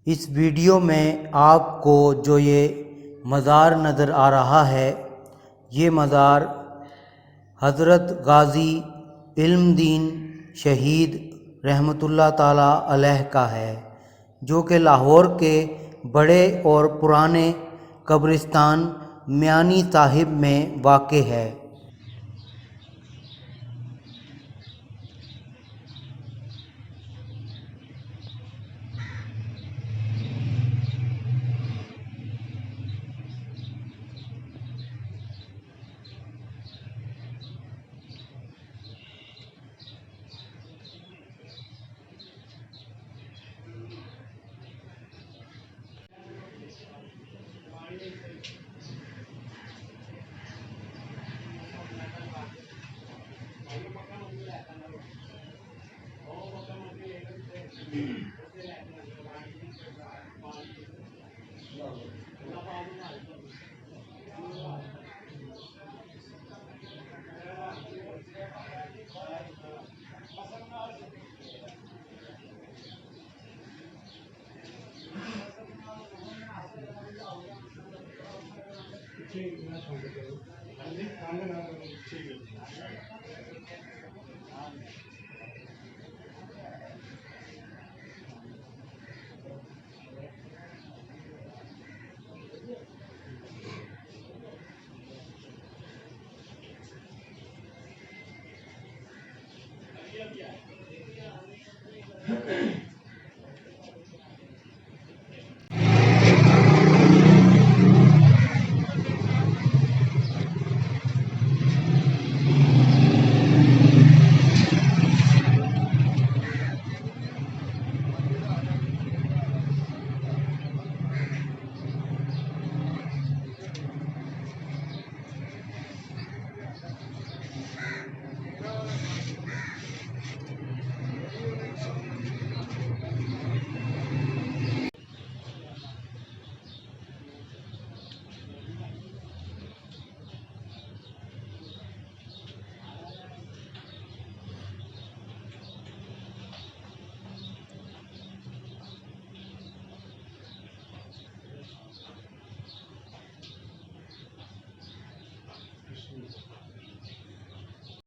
इस वीडियो में आपको जो ये मज़ार नज़र आ रहा है, ये मज़ार हज़रत गाज़ी इल्मदीन शहीद रहमतुल्लाह ताला अलैह का है, जो कि लाहौर के बड़े और पुराने कब्रिस्तान मियानी साहिब में वाक़ है। ठीक है।